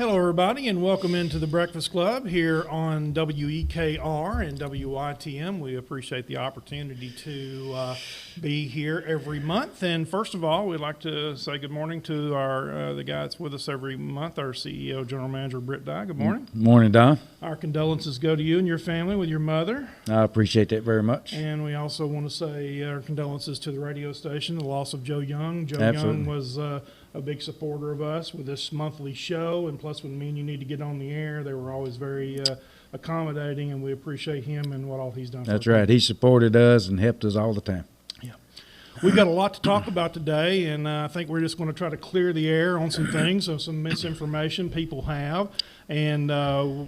Hello, everybody, and welcome into the Breakfast Club here on WEKR and WITM. We appreciate the opportunity to be here every month. And first of all, we'd like to say good morning to our the guy that's with us every month, our CEO, General Manager Britt Dye. Good morning. Good morning, Don. Our condolences go to you and your family with your mother. I appreciate that very much. And we also want to say our condolences to the radio station, the loss of Joe Young. Joe Absolutely. Young was a big supporter of us with this monthly show, and plus when me and you need to get on the air, they were always very accommodating, and we appreciate him and what all he's done. That's right. He supported us and helped us all the time. Yeah. We've got a lot to talk about today, and I think we're just going to try to clear the air on some things, so some misinformation people have, and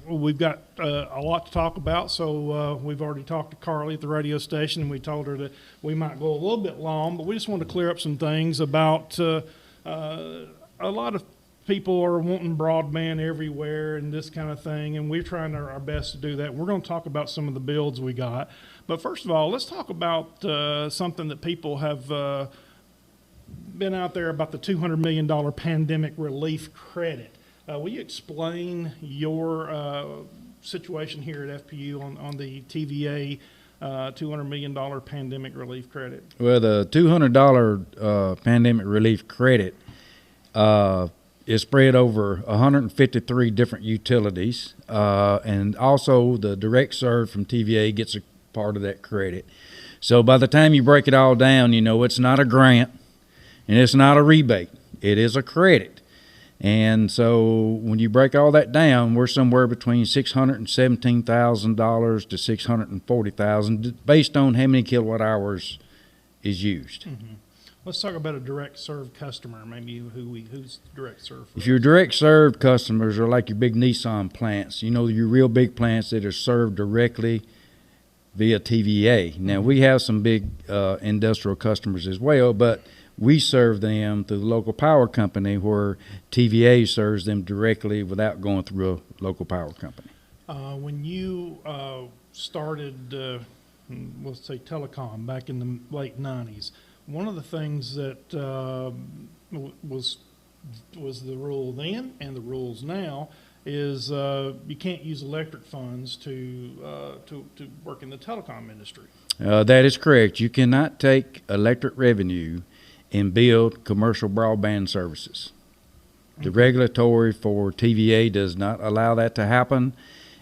we've got a lot to talk about, so we've already talked to Carly at the radio station, and we told her that we might go a little bit long, but we just wanted to clear up some things about a lot of people are wanting broadband everywhere and this kind of thing, and we're trying our best to do that. We're going to talk about some of the builds we got. But first of all, let's talk about something that people have been out there about the $200 million pandemic relief credit. Will you explain your situation here at FPU on the TVA $200 million pandemic relief credit? Well, the $200 pandemic relief credit is spread over 153 different utilities, and also the direct serve from TVA gets a part of that credit. So by the time you break it all down, you know it's not a grant and it's not a rebate. It is a credit. And so when you break all that down, we're somewhere between $617,000 to $640,000 based on how many kilowatt hours is used. Mm-hmm. Let's talk about a direct serve customer, maybe who's direct serve. If your direct serve customers are like your big Nissan plants, you know, your real big plants that are served directly via TVA. Now, we have some big industrial customers as well, but we serve them through the local power company where TVA serves them directly without going through a local power company. When you started, let's say, telecom back in the late 90s, one of the things that was the rule then and the rules now is you can't use electric funds to work in the telecom industry. That is correct. You cannot take electric revenue and build commercial broadband services. The regulatory for TVA does not allow that to happen,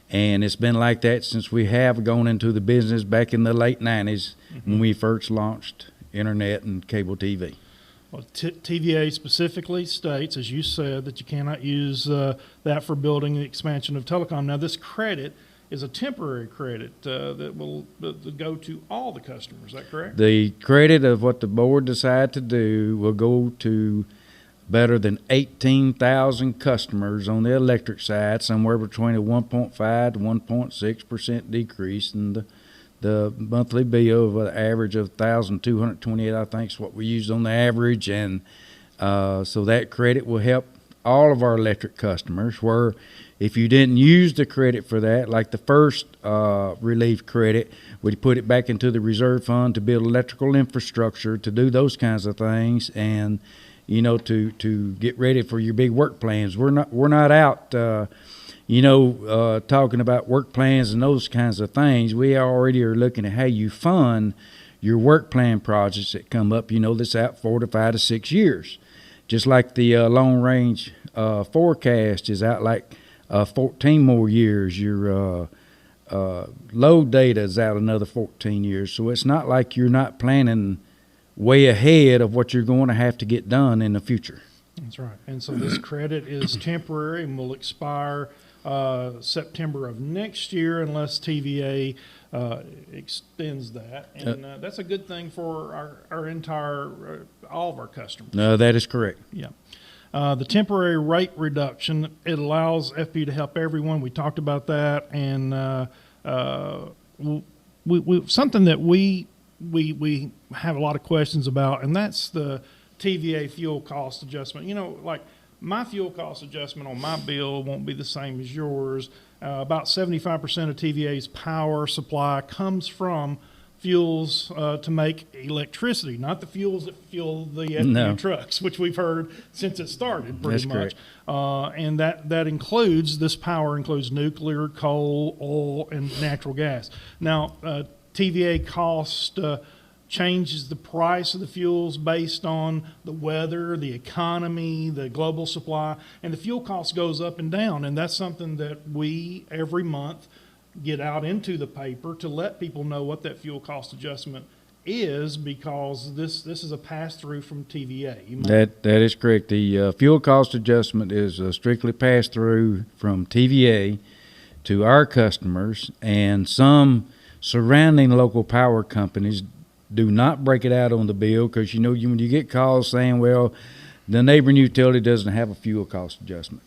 and it's been like that since we have gone into the business back in the late 90s when we first launched internet and cable TV. Well, TVA specifically states, as you said, that you cannot use that for building the expansion of telecom. Now, this credit is a temporary credit that will go to all the customers. Is that correct? The credit of what the board decide to do will go to better than 18,000 customers on the electric side, somewhere between a 1.5 to 1.6% decrease in the monthly bill of an average of $1,228, I think, is what we used on the average. And so that credit will help all of our electric customers, where if you didn't use the credit for that, like the first relief credit, we put it back into the reserve fund to build electrical infrastructure, to do those kinds of things, and you know, to get ready for your big work plans. We're not out talking about work plans and those kinds of things. We already are looking at how you fund your work plan projects that come up, that's out 4 to 5 to 6 years. Just like the long range forecast is out like 14 more years. Your load data is out another 14 years. So it's not like you're not planning way ahead of what you're going to have to get done in the future. That's right. And so this credit is temporary and will expire September of next year unless TVA extends that. And that's a good thing for our entire, all of our customers. No, that is correct. Yeah. The temporary rate reduction, it allows FPU to help everyone. We talked about that. And something that we have a lot of questions about, and that's the TVA fuel cost adjustment. Like my fuel cost adjustment on my bill won't be the same as yours. About 75% of TVA's power supply comes from fuels to make electricity, not the fuels that fuel the FPU No. trucks, which we've heard since it started pretty That's much. correct. And that includes, this power includes nuclear, coal, oil, and natural gas. Now, TVA cost changes the price of the fuels based on the weather, the economy, the global supply, and the fuel cost goes up and down. And that's something that we, every month, get out into the paper to let people know what that fuel cost adjustment is, because this is a pass-through from TVA. That is correct. The fuel cost adjustment is strictly passed through from TVA to our customers, and some surrounding local power companies do not break it out on the bill, because when you get calls saying, well, the neighboring utility doesn't have a fuel cost adjustment.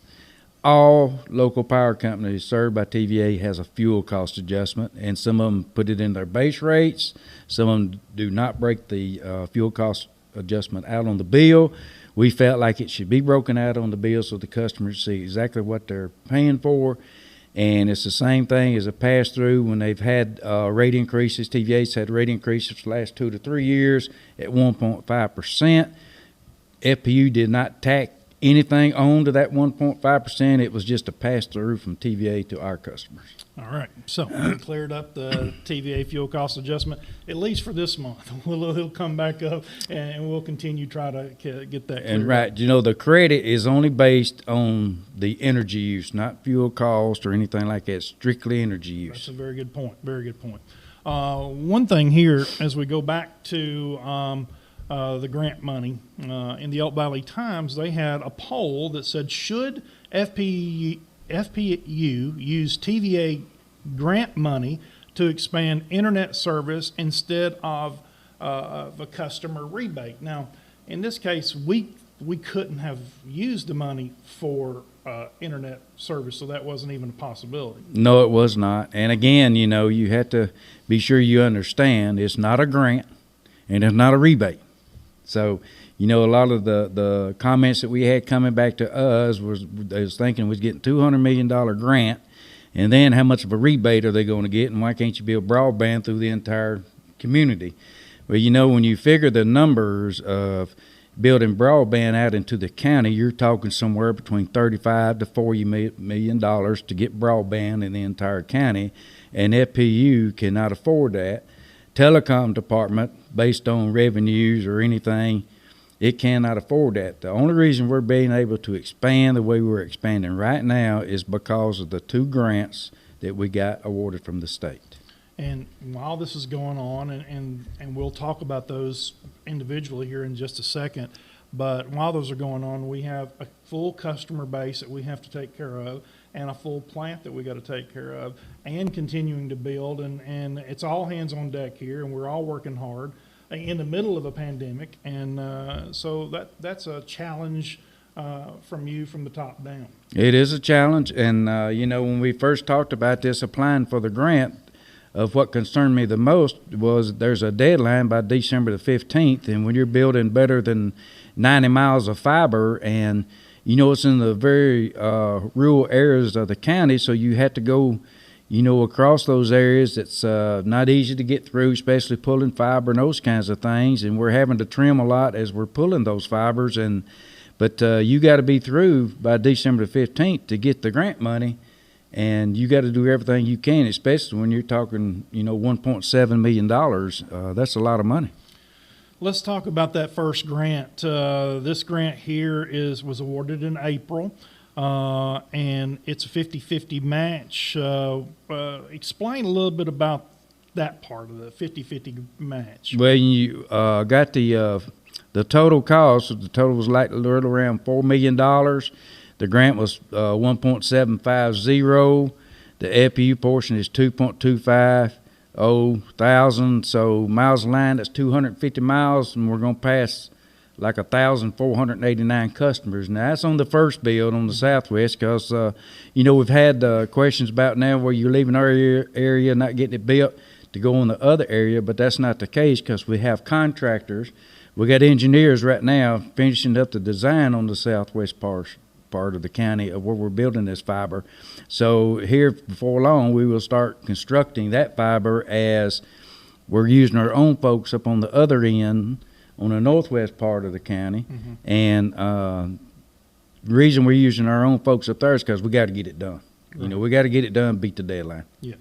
All local power companies served by TVA has a fuel cost adjustment, and some of them put it in their base rates. Some of them do not break the fuel cost adjustment out on the bill. We felt like it should be broken out on the bill so the customers see exactly what they're paying for. And it's the same thing as a pass-through when they've had rate increases. TVA's had rate increases for the last 2 to 3 years at 1.5%. FPU did not tack anything on to that 1.5%. It was just a pass-through from TVA to our customers. All right. So we cleared up the TVA fuel cost adjustment, at least for this month. It'll come back up, and we'll continue to try to get that cleared And right, up. the credit is only based on the energy use, not fuel cost or anything like that. It's strictly energy use. That's a very good point. Very good point. One thing here, as we go back to the grant money, in the Elk Valley Times, they had a poll that said, should FPU use TVA grant money to expand internet service instead of a customer rebate? Now, in this case, we couldn't have used the money for internet service, so that wasn't even a possibility. No, it was not. And again, you have to be sure you understand it's not a grant and it's not a rebate. So, a lot of the comments that we had coming back to us was thinking was getting $200 million grant, and then how much of a rebate are they going to get, and why can't you build broadband through the entire community? Well, when you figure the numbers of building broadband out into the county, you're talking somewhere between $35 to $40 million to get broadband in the entire county, and FPU cannot afford that. Telecom department, based on revenues or anything, it cannot afford that. The only reason we're being able to expand the way we're expanding right now is because of the 2 grants that we got awarded from the state. And while this is going on, and we'll talk about those individually here in just a second, but while those are going on, we have a full customer base that we have to take care of, and a full plant that we got to take care of, and continuing to build, and it's all hands on deck here, and we're all working hard in the middle of a pandemic, and so that's a challenge from the top down. It is a challenge, and when we first talked about this, applying for the grant, of what concerned me the most was there's a deadline by December the 15th, and when you're building better than 90 miles of fiber, and it's in the very rural areas of the county, so you have to go, across those areas. It's not easy to get through, especially pulling fiber and those kinds of things, and we're having to trim a lot as we're pulling those fibers. But you got to be through by December the 15th to get the grant money, and you got to do everything you can, especially when you're talking, $1.7 million. That's a lot of money. Let's talk about that first grant. This grant here was awarded in April, and it's a 50-50 match. Explain a little bit about that part of the 50-50 match. Well, you got the total cost. The total was like a little around $4 million. The grant was 1.750. The FPU portion is 2.25. thousand. So miles of line, that's 250 miles, and we're going to pass like 1,489 customers. Now that's on the first build on the southwest, because we've had questions about now where you're leaving our area, not getting it built to go on the other area, but that's not the case, because we have contractors. We got engineers right now finishing up the design on the southwest part of the county of where we're building this fiber. So here before long, we will start constructing that fiber as we're using our own folks up on the other end, on the northwest part of the county. And the reason we're using our own folks up there is because we got to get it done. You know, we got to get it done, beat the deadline. Yeah.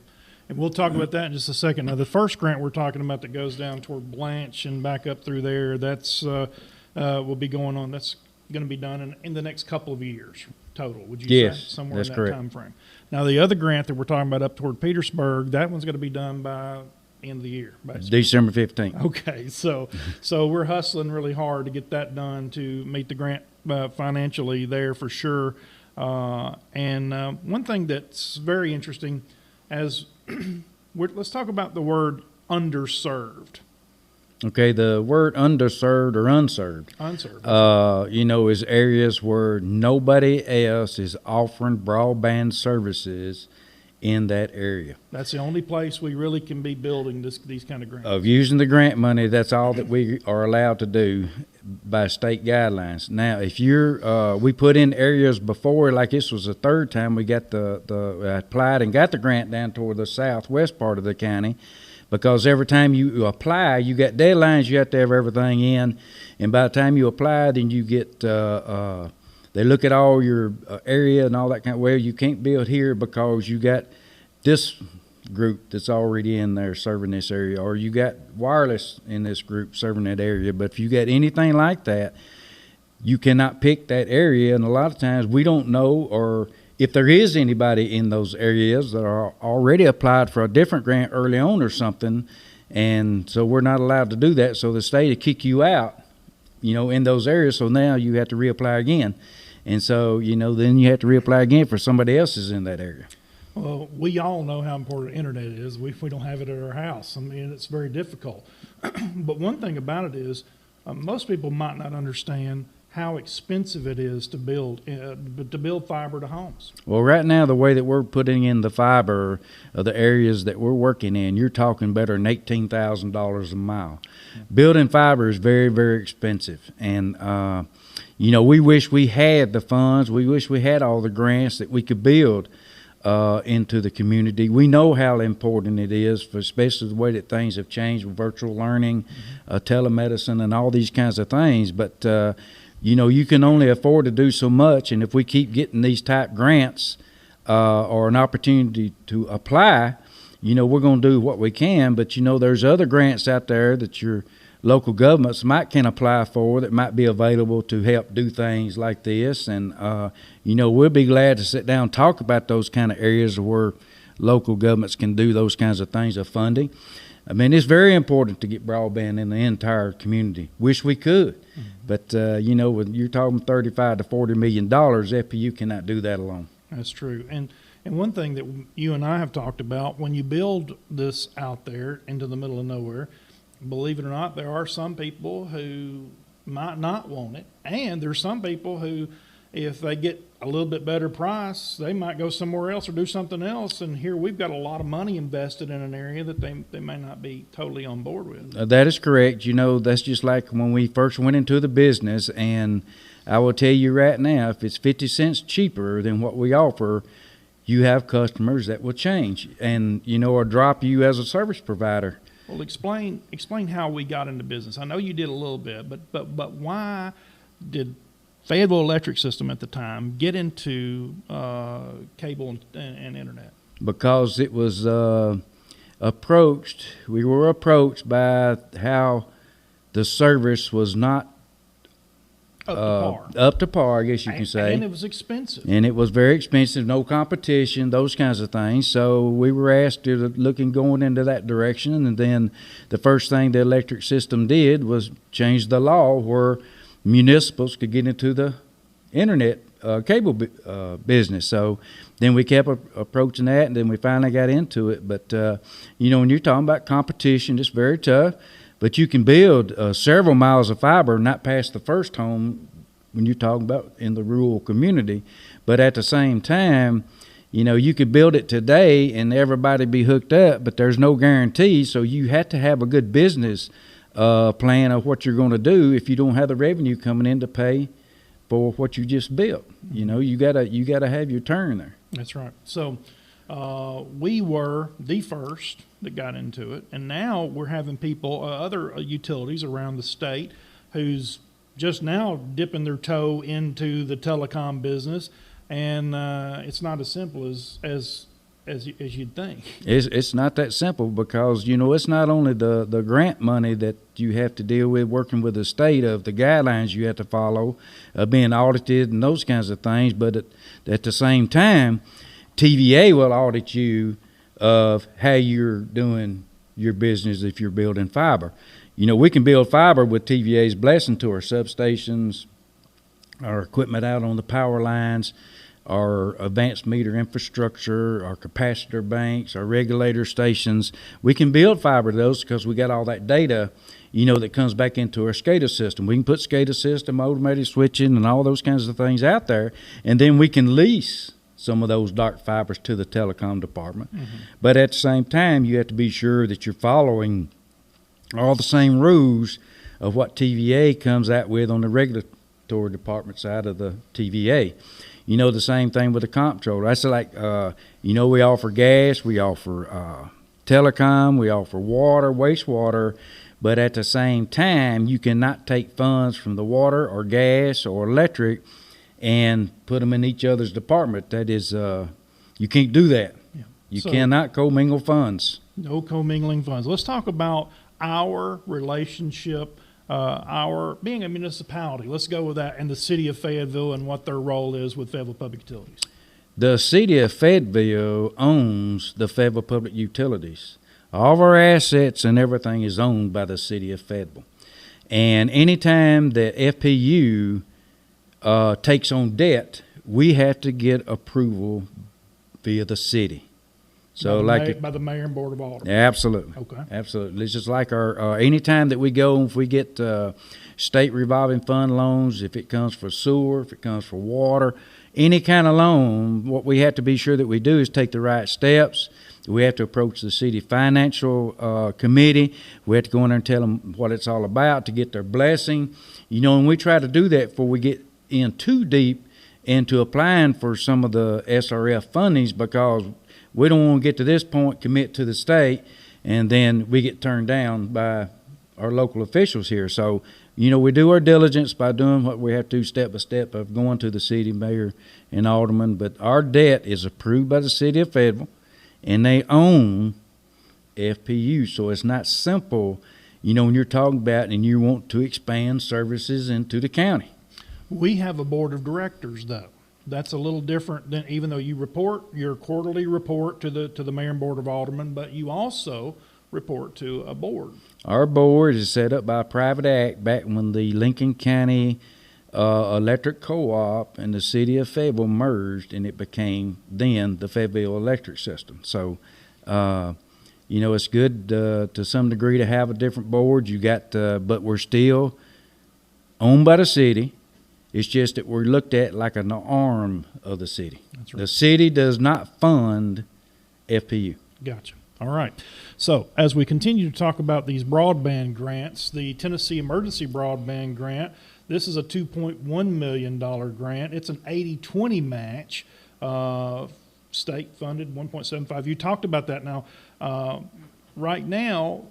And we'll talk about that in just a second. Now, the first grant we're talking about that goes down toward Blanche and back up through there, that's will be going on. That's going to be done in the next couple of years total, would you Yes, say? Somewhere that's in that correct. time frame. Now, the other grant that we're talking about up toward Petersburg, that one's going to be done by end of the year, basically. December 15th. Okay, so we're hustling really hard to get that done to meet the grant financially there for sure. And one thing that's very interesting, as let's talk about the word underserved. Okay, the word underserved or unserved, you know, is areas where nobody else is offering broadband services in that area. That's the only place we really can be building these kind of grants. Of using the grant money, that's all that we are allowed to do by state guidelines. Now, if you're, we put in areas before, like this was the third time we got applied and got the grant down toward the southwest part of the county, because every time you apply, you got deadlines, you have to have everything in, and by the time you apply, then you get, they look at all your area and all that kind of, well, you can't build here because you got this group that's already in there serving this area, or you got wireless in this group serving that area. But if you got anything like that, you cannot pick that area, and a lot of times we don't know, or if there is anybody in those areas that are already applied for a different grant early on or something, and so we're not allowed to do that. So the state will kick you out, you know, in those areas. So now you have to reapply again. And so, you know, then you have to reapply again for somebody else is in that area. Well, we all know how important internet is. If we don't have it at our house, I mean, it's very difficult. But one thing about it is most people might not understand how expensive it is to build fiber to homes. Well, right now, the way that we're putting in the fiber of the areas that we're working in, you're talking better than $18,000 a mile. Building fiber is very, very expensive. And, you know, we wish we had the funds. We wish we had all the grants that we could build into the community. We know how important it is, for especially the way that things have changed with virtual learning, telemedicine, and all these kinds of things. But, you know, you can only afford to do so much. And if we keep getting these type grants or an opportunity to apply, you know, we're going to do what we can. But, you know, there's other grants out there that your local governments can apply for that might be available to help do things like this. And, you know, we'll be glad to sit down and talk about those kind of areas where local governments can do those kinds of things of funding. I mean, it's very important to get broadband in the entire community. Wish we could. But, you know, when you're talking $35 to $40 million, FPU cannot do that alone. That's true. And one thing that you and I have talked about, when you build this out there into the middle of nowhere, believe it or not, there are some people who might not want it. And there's some people who, if they get a little bit better price, they might go somewhere else or do something else. And here we've got a lot of money invested in an area that they may not be totally on board with. That is correct. You know, that's just like when we first went into the business. And I will tell you right now, if it's 50 cents cheaper than what we offer, you have customers that will change and, you know, or drop you as a service provider. Well, explain how we got into business. I know you did a little bit, but why did Fayetteville Electric System at the time get into cable and internet? Because it was we were approached by how the service was not up to par, I guess you can say. And it was expensive. And it was very expensive, no competition, those kinds of things. So we were asked to look and going into that direction. And then the first thing the electric system did was change the law where municipals could get into the internet cable business. So then we kept approaching that, and then we finally got into it. But, you know, when you're talking about competition, it's very tough. But you can build several miles of fiber, not past the first home when you're talking about in the rural community. But at the same time, you know, you could build it today and everybody be hooked up, but there's no guarantee. So you have to have a good business plan of what you're going to do if you don't have the revenue coming in to pay for what you just built. You know, you gotta have your turn there. That's right. So We were the first that got into it, and now we're having people, other utilities around the state, who's just now dipping their toe into the telecom business, and it's not as simple as you'd think. It's not that simple because, it's not only the grant money that you have to deal with working with the state of the guidelines you have to follow, being audited and those kinds of things, but at the same time, TVA will audit you of how you're doing your business if you're building fiber. We can build fiber with TVA's blessing to our substations, our equipment out on the power lines, our advanced meter infrastructure, our capacitor banks, our regulator stations. We can build fiber to those because we got all that data, that comes back into our SCADA system. We can put SCADA system, automated switching, and all those kinds of things out there, and then we can lease some of those dark fibers to the telecom department. Mm-hmm. But at the same time, you have to be sure that you're following all the same rules of what TVA comes out with on the regulatory department side of the TVA. The same thing with the comptroller. That's like, we offer gas, we offer telecom, we offer water, wastewater, but at the same time, you cannot take funds from the water or gas or electric and put them in each other's department. That is, you can't do that. Yeah. You cannot commingle funds. No commingling funds. Let's talk about our relationship, our being a municipality. Let's go with that, and the city of Fayetteville and what their role is with Fayetteville Public Utilities. The city of Fayetteville owns the Fayetteville Public Utilities. All of our assets and everything is owned by the city of Fayetteville. And anytime that FPU takes on debt, we have to get approval via the city. So by the mayor and board of aldermen. Absolutely. Okay. Absolutely. It's just like our anytime that we go, if we get state revolving fund loans, if it comes for sewer, if it comes for water, any kind of loan, what we have to be sure that we do is take the right steps. We have to approach the city financial committee. We have to go in there and tell them what it's all about to get their blessing. And we try to do that before we get in too deep into applying for some of the SRF fundings, because we don't want to get to this point, commit to the state, and then we get turned down by our local officials here. So, we do our diligence by doing what we have to step by step of going to the city, mayor, and alderman. But our debt is approved by the city of Fayetteville, and they own FPU. So it's not simple, when you're talking about and you want to expand services into the county. We have a board of directors, though. That's a little different than, even though you report your quarterly report to the mayor and board of aldermen, but you also report to a board. Our board is set up by a private act back when the Lincoln County Electric Co-op and the city of Fayetteville merged, and it became then the Fayetteville Electric System. So, it's good to some degree to have a different board. But we're still owned by the city. It's just that we're looked at like an arm of the city. That's right. The city does not fund FPU. Gotcha. All right. So as we continue to talk about these broadband grants, the Tennessee Emergency Broadband Grant, this is a $2.1 million grant. It's an 80-20 match, state funded 1.75. You talked about that. Now, right now,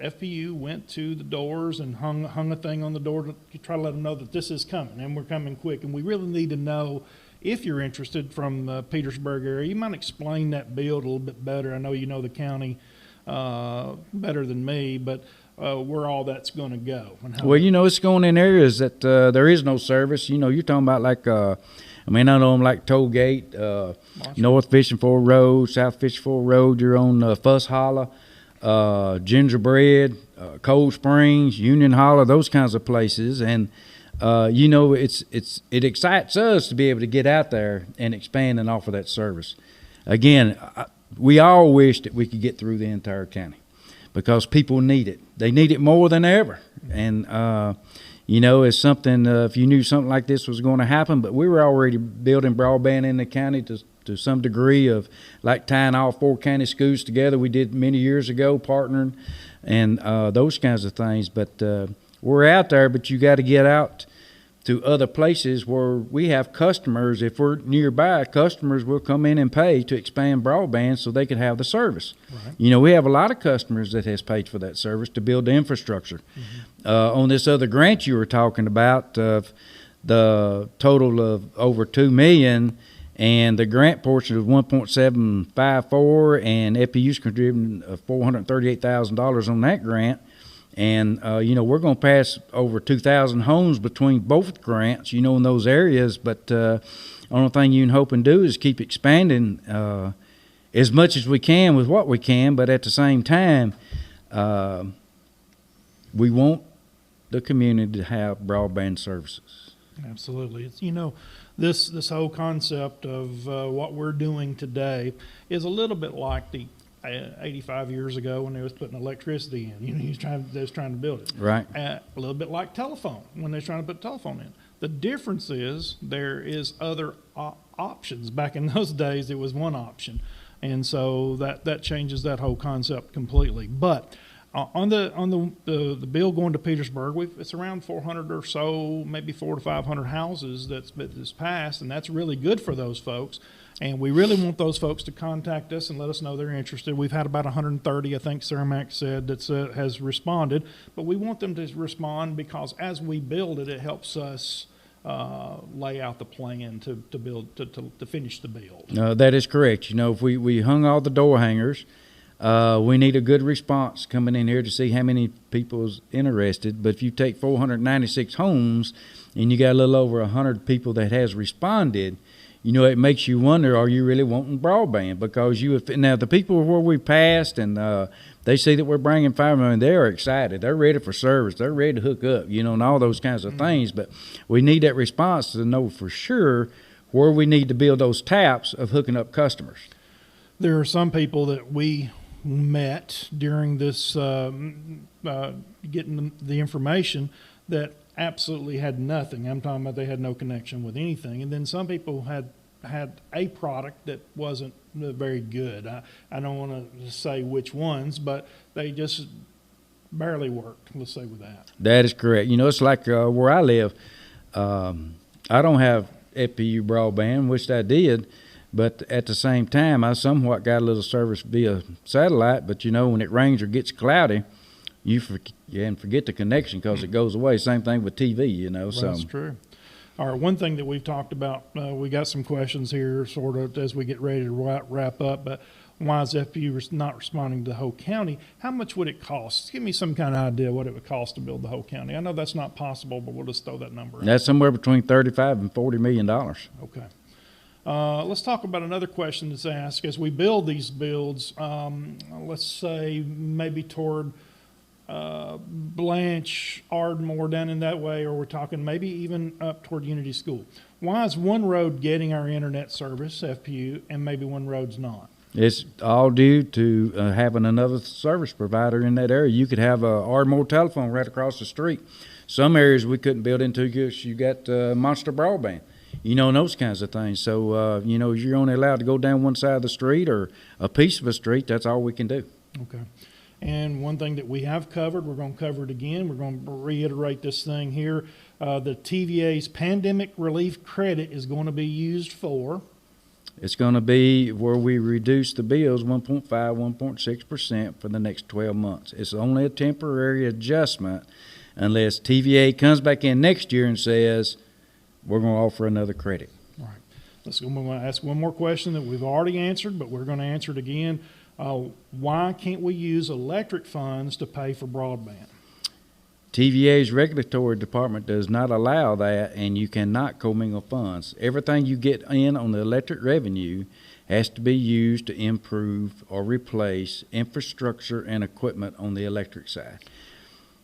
FPU went to the doors and hung a thing on the door to try to let them know that this is coming, and we're coming quick. And we really need to know, if you're interested, from the Petersburg area, you might explain that bill a little bit better. I know you know the county better than me, but where all that's going to go. Well, it's going in areas that there is no service. You're talking about like, I know them like Tollgate, North Fishing Fork Road, South Fishing Fork Road. You're on Fuss Hollow. Gingerbread, Cold Springs, Union Hollow, those kinds of places, and it excites us to be able to get out there and expand and offer that service. Again, we all wish that we could get through the entire county because people need it. They need it more than ever, and it's something. If you knew something like this was going to happen, but we were already building broadband in the county to some degree of like tying all 4 county schools together. We did many years ago, partnering and those kinds of things. But we're out there, but you got to get out to other places where we have customers. If we're nearby, customers will come in and pay to expand broadband so they can have the service. Right. You know, we have a lot of customers that has paid for that service to build the infrastructure. On this other grant you were talking about, the total of over $2 million, and the grant portion of 1.754, and FPU's contributing $438,000 on that grant. And, you know, we're going to pass over 2,000 homes between both grants, you know, in those areas. But only thing you can hope and do is keep expanding as much as we can with what we can. But at the same time, we want the community to have broadband services. Absolutely. It's, you know, this whole concept of what we're doing today is a little bit like the 85 years ago when they was putting electricity in. You know, they was trying to build it. Right. A little bit like telephone when they was trying to put telephone in. The difference is there is other options. Back in those days, it was one option, and so that changes that whole concept completely. But on the bill going to Petersburg, it's around 400 or so, maybe 400 to 500 houses that's passed, and that's really good for those folks. And we really want those folks to contact us and let us know they're interested. We've had about 130, I think Sarah Mack said, that has responded. But we want them to respond because as we build it, it helps us lay out the plan to build to finish the build. That is correct. You know, if we hung all the door hangers, we need a good response coming in here to see how many people's interested. But if you take 496 homes and you got a little over 100 people that has responded, you know, it makes you wonder, are you really wanting broadband? Because now the people where we passed and they see that we're bringing $5 million, they are excited. They're ready for service. They're ready to hook up, you know, and all those kinds of things. But we need that response to know for sure where we need to build those taps of hooking up customers. There are some people that we met during this getting the information that absolutely had nothing. I'm talking about they had no connection with anything. And then some people had a product that wasn't very good. I don't want to say which ones, but they just barely worked, let's say with that. That is correct. You know, it's like where I live, I don't have FPU broadband, which I did, but at the same time, I somewhat got a little service via satellite, but you know, when it rains or gets cloudy, you forget the connection because it goes away. Same thing with TV, you know. Well, so that's true. All right, one thing that we've talked about, we got some questions here sort of as we get ready to wrap up, but why is FPU not responding to the whole county? How much would it cost? Give me some kind of idea what it would cost to build the whole county. I know that's not possible, but we'll just throw that number out. That's somewhere between $35 and $40 million. Okay. Let's talk about another question that's asked. As we build these builds, let's say maybe toward Blanche, Ardmore, down in that way, or we're talking maybe even up toward Unity School. Why is one road getting our internet service, FPU, and maybe one road's not? It's all due to having another service provider in that area. You could have a Ardmore telephone right across the street. Some areas we couldn't build into because you got Monster Broadband, you know, and those kinds of things. So, you know, you're only allowed to go down one side of the street or a piece of a street. That's all we can do. Okay. And one thing that we have covered, we're going to cover it again. We're going to reiterate this thing here. The TVA's pandemic relief credit is going to be used for? It's going to be where we reduce the bills 1.5, 1.6% for the next 12 months. It's only a temporary adjustment unless TVA comes back in next year and says, we're going to offer another credit. All right. I'm going to ask one more question that we've already answered, but we're going to answer it again. Why can't we use electric funds to pay for broadband? TVA's regulatory department does not allow that, and you cannot commingle funds. Everything you get in on the electric revenue has to be used to improve or replace infrastructure and equipment on the electric side.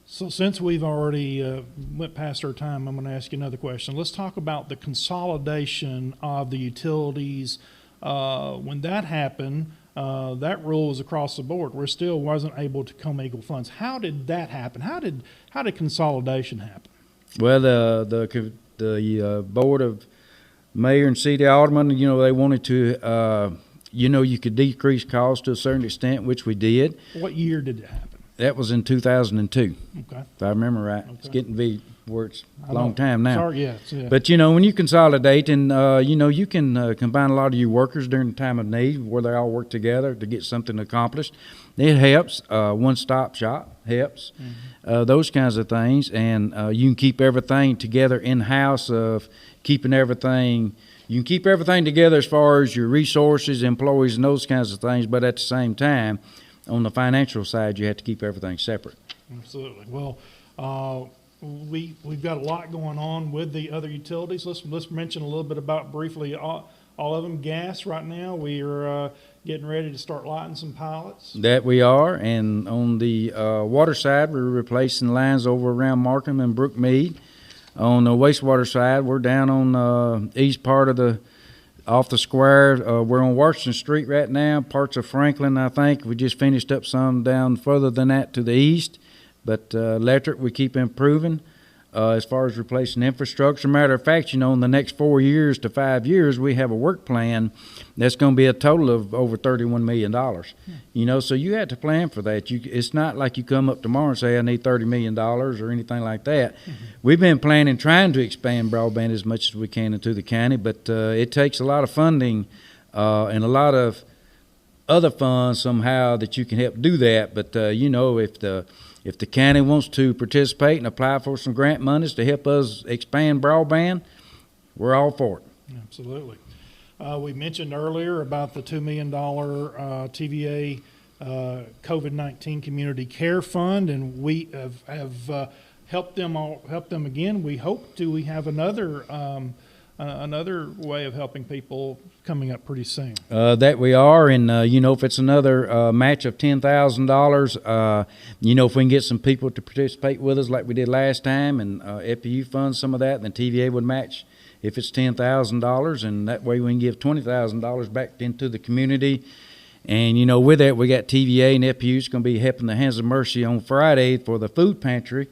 So since we've already went past our time, I'm going to ask you another question. Let's talk about the consolidation of the utilities. When that happened, that rule was across the board. We still wasn't able to commingle funds. How did that happen? How did consolidation happen? Well, the board of mayor and city aldermen, you know, they wanted to, you know, you could decrease costs to a certain extent, which we did. What year did it happen? That was in 2002, Okay. if I remember right. Okay. It's getting to be where it's I a long know. time now. Sorry, yes, yeah. But, when you consolidate and, you can combine a lot of your workers during the time of need where they all work together to get something accomplished. It helps. One-stop shop helps. Those kinds of things. And you can keep everything together in-house of keeping everything. You can keep everything together as far as your resources, employees, and those kinds of things. But at the same time, on the financial side, you have to keep everything separate. Absolutely. Well, we've got a lot going on with the other utilities. Let's mention a little bit about briefly all of them. Gas right now, we are getting ready to start lighting some pilots. That we are. And on the water side, we're replacing lines over around Markham and Brookmead. On the wastewater side, we're down on the east part of off the square. We're on Washington Street right now, parts of Franklin, I think. We just finished up some down further than that to the east. But electric, we keep improving as far as replacing infrastructure. Matter of fact, in the next 4 years to 5 years, we have a work plan that's going to be a total of over $31 million. So you have to plan for that. It's not like you come up tomorrow and say, I need $30 million or anything like that. We've been planning, trying to expand broadband as much as we can into the county, but it takes a lot of funding and a lot of other funds somehow that you can help do that. But, if the county wants to participate and apply for some grant monies to help us expand broadband, we're all for it. Absolutely. We mentioned earlier about the $2 million TVA COVID-19 Community Care Fund, and we have helped them again. We hope we have another way of helping people coming up pretty soon. That we are, and if it's another match of $10,000, if we can get some people to participate with us like we did last time, and FPU funds some of that, then TVA would match if it's $10,000, and that way we can give $20,000 back into the community. And with that, we got TVA and FPU's going to be helping the Hands of Mercy on Friday for the food pantry,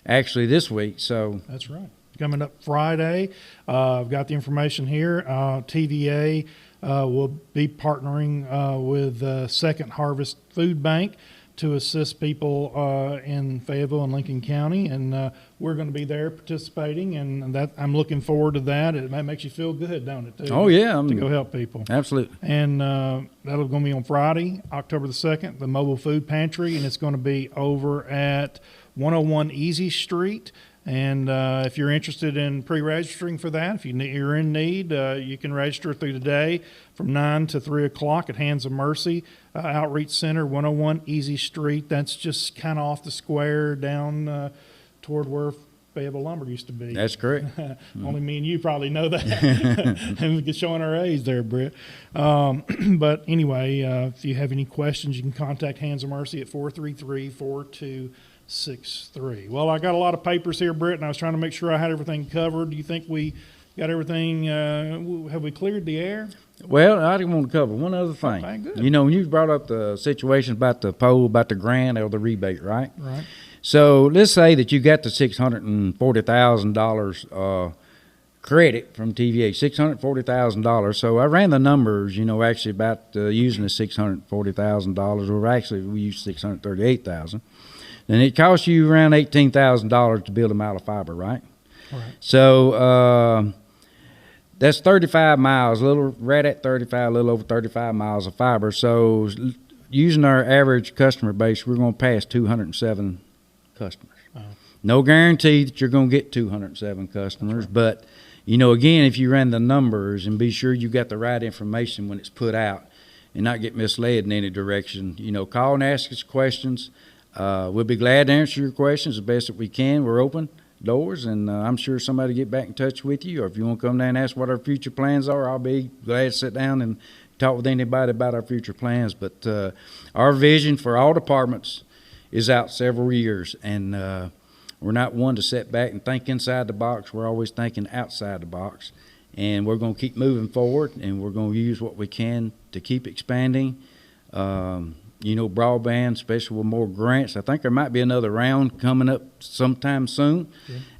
actually this week. So that's right. Coming up Friday. I've got the information here. TVA will be partnering with Second Harvest Food Bank to assist people in Fayetteville and Lincoln County, and we're going to be there participating, and that I'm looking forward to that. It makes you feel good, don't it? Too, oh yeah, to go help people. Absolutely. And that'll going to be on Friday, October the 2nd, the mobile food pantry, and it's going to be over at 101 Easy Street. And if you're interested in pre-registering for that, if you're in need, you can register through today from 9 to 3 o'clock at Hands of Mercy Outreach Center, 101 Easy Street. That's just kind of off the square down toward where Fayetteville Lumber used to be. That's correct. Only me and you probably know that. And we're showing our age there, Britt. But anyway, if you have any questions, you can contact Hands of Mercy at 433-4263. Well, I got a lot of papers here, Britt, and I was trying to make sure I had everything covered. Do you think we got everything? Have we cleared the air? Well, I didn't want to cover one other thing. Okay, good. When you brought up the situation about the poll, about the grant or the rebate, right? Right. So let's say that you got the $640,000 credit from TVA, $640,000. So I ran the numbers, actually about using the $640,000, we used $638,000. And it costs you around $18,000 to build them out of fiber, right? Right. So that's 35 miles, right at 35, a little over 35 miles of fiber. So using our average customer base, we're going to pass 207 customers. No guarantee that you're going to get 207 customers, right. But, again, if you ran the numbers and be sure you got the right information when it's put out and not get misled in any direction, call and ask us questions. We'll be glad to answer your questions the best that we can. We're open doors, and I'm sure somebody will get back in touch with you, or if you want to come down and ask what our future plans are, I'll be glad to sit down and talk with anybody about our future plans. But our vision for all departments is out several years, and we're not one to sit back and think inside the box. We're always thinking outside the box, and we're going to keep moving forward, and we're going to use what we can to keep expanding. Broadband, especially with more grants. I think there might be another round coming up sometime soon,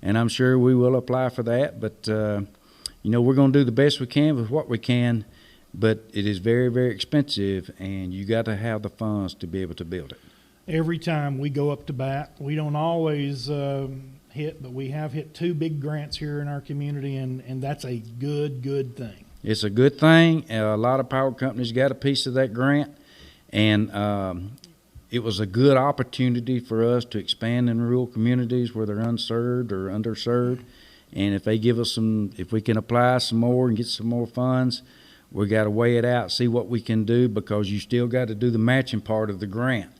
and I'm sure we will apply for that. But, we're going to do the best we can with what we can, but it is very, very expensive, and you got to have the funds to be able to build it. every time we go up to bat. We don't always hit, but we have hit 2 big grants here in our community, and that's a good thing. It's a good thing. A lot of power companies got a piece of that grant, and it was a good opportunity for us to expand in rural communities where they're unserved or underserved. And if they give us if we can apply some more and get some more funds, we got to weigh it out, see what we can do, because you still got to do the matching part of the grant.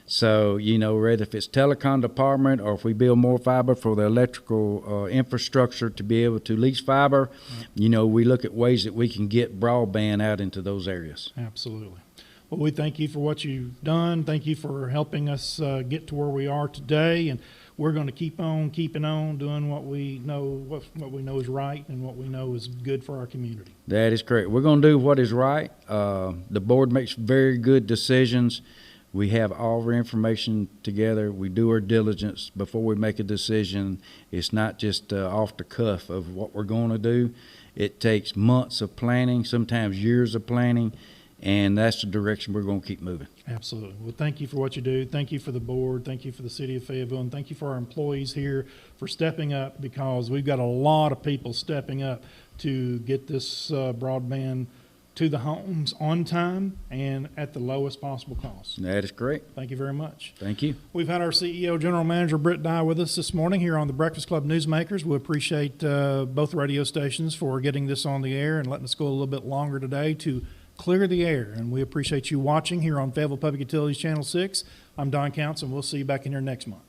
So, whether if it's telecom department or if we build more fiber for the electrical infrastructure to be able to lease fiber, we look at ways that we can get broadband out into those areas. Absolutely. Well, we thank you for what you've done. Thank you for helping us get to where we are today, and we're going to keep on keeping on doing what we know is right and what we know is good for our community. That is correct. We're going to do what is right. The board makes very good decisions. We have all our information together. We do our diligence before we make a decision. It's not just off the cuff of what we're going to do. It takes months of planning, sometimes years of planning, and that's the direction we're going to keep moving. Absolutely. Well, thank you for what you do. Thank you for the board. Thank you for the city of Fayetteville, and thank you for our employees here for stepping up, because we've got a lot of people stepping up to get this broadband to the homes on time and at the lowest possible cost. That is correct. Thank you very much. Thank you. We've had our CEO, General Manager Britt Dye, with us this morning here on the Breakfast Club Newsmakers. We appreciate both radio stations for getting this on the air and letting us go a little bit longer today to clear the air. And we appreciate you watching here on Fayetteville Public Utilities Channel 6. I'm Don Counts, and we'll see you back in here next month.